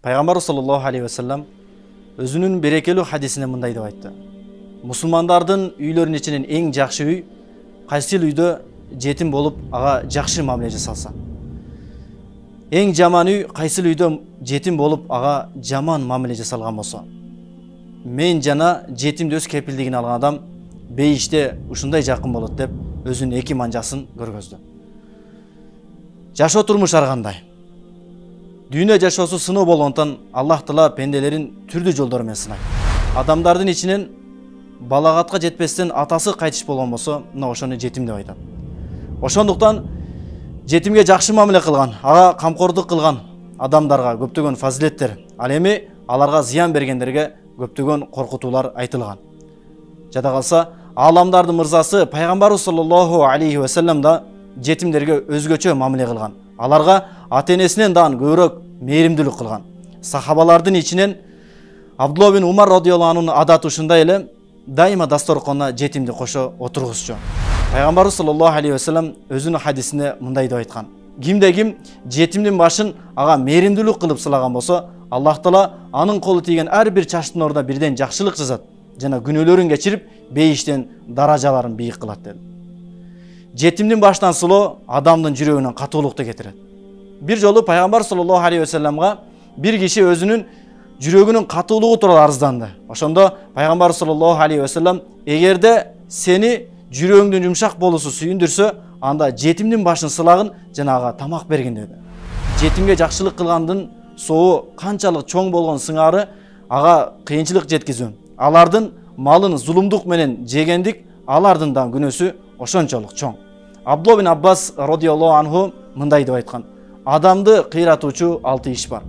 Пайғамбар саллаллаху алейхи вассалам өзүнүн берекелүү хадисинде мындай деп айтты. Мусулмандардын үйлөрүнүн ичинен эң жакшы үй кайсы үйдө жетим болуп ага жакшы мамиле жасалса. Эң жаман үй кайсы үйдө жетим болуп ага жаман мамиле жасалган болсо. Мен жана жетимди өз кепилдигине алган адам бейиште ушундай жакын болот деп өзүнүн эки манжасын көргөздү. Жашоо турмуш ар кандай. Дүйнө жашоосу сыноо болгондон Аллах Таала пенделерин түрдүү жолдор менен сынайт. Адамдардын ичинен балагатка жетпестен атасы кайтыш болгон болсо, мына ошону жетим деп айтат. Ошондуктан жетимге жакшы мамиле кылган, ага камкордук кылган адамдарга көптөгөн фазилеттер, ал эми аларга зыян бергендерге көптөгөн коркутуулар айтылган. Жада калса, аламдардын мырзасы Пайгамбар саллаллаху алейхи вассалам да жетимдерге өзгөчө мамиле кылган. Аларга ата-энесинен дан көбүрөөк мээримдүүлүк кылган. Сахабалардын ичинен Абдулла бин Умар радыйаллаху анхунун адаты ушундай эле, дайыма дасторконуна жетимди кошо отургузчу. Пайгамбар саллаллаху алейхи вассалам өзүнүн хадисинде мындай деп айткан: кимде ким жетимдин башын ага мээримдүүлүк кылып сылаган болсо, Аллах Таала анын колу тийген ар бир чачтын ордуна бирден жакшылык жазат жана күнөөлөрүн кечирип бейиштен даражаларын бийик кылат dedi. Жетимдин баштан сулоо адамдын жүрөгүнөн катуулукту кетирет. Бир жолу Пайгамбар саллаллаху алейхи вассаламга бир киши өзүнүн жүрөгүнүн катуулугу тууралуу арызданды. Ошондо Пайгамбар саллаллаху алейхи вассалам: эгерде сени жүрөгүңдүн жумшак болуусу сүйүндүрсө, анда жетимдин башын сылагын жана ага тамак бергин dedi. Жетимге жакшылык кылгандын соу канчалык чоң болгон сыңары ага кыйынчылык жеткизүү. Алардын малын зулумдук менен жегендик, алардын да күнөөсү ошончолук чоң. Абдулла бин Аббас радыйаллаху анху мындай деп айткан: адамды кыйратуучу 6 иш бар.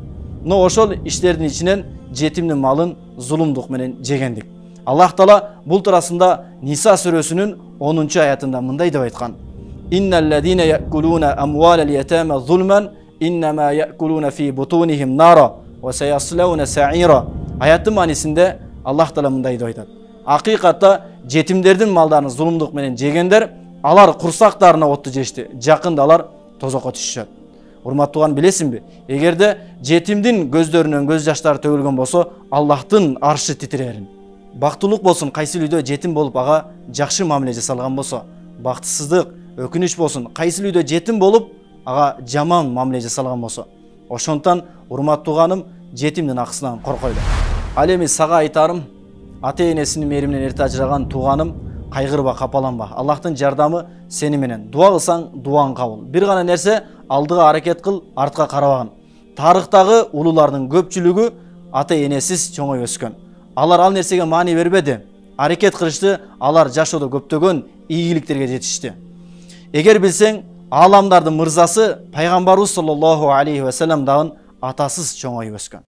Но ошол иштердин ичинен жетимдин малын зулумдук менен жегендик. Аллах Таала бул турасында Ниса сүрөсүнүн 10-аятында мындай деп айткан: инналлазина якулуна амвалал ятама зулман иннама якулуна фи бутунихим нара ва саяслауна саира. Аяттын маанисинде Аллах Таала мындай деп айтат: акыйкатта жетимдердин малдарын зулумдук менен жегендер алар курсактарына отту жешти, жакында алар тозокко түшүшөт. Урматтууган, билесиңби, эгерде жетимдин көздөрүнөн көз жаштары төгүлгөн болсо, Аллахтын аршы титирерин. Бактылык болсун, кайсы үйдө жетим болуп ага жакшы мамиле жасалган болсо, бактысыздык, өкүнүч болсун, кайсы үйдө жетим болуп ага жаман мамиле жасалган болсо. Ошондон урматтууганым, жетимдин акысынан коркойлу. Ал эми сага айтарым, ата-энесинин мээриминен эрте ажыраган тууганым, кайгырба, капаланба. Аллахтын жардамы сени менен. Дуа кылсаң, дуаң кабыл. Бир гана нерсе, алдыга аракет кыл, артка карабагын. Тарыхтагы улуулардын көпчүлүгү ата-энесиз чоңой өскөн. Алар ал нерсеге маани бербеди. Аракет кылышты, алар жашоодо көптөгөн ийгиликтерге жетишти. Эгер билсең, аламдардын мырзасы Пайгамбарыбыз саллаллаху алейхи вассалам дагы атасыз чоңой өскөн.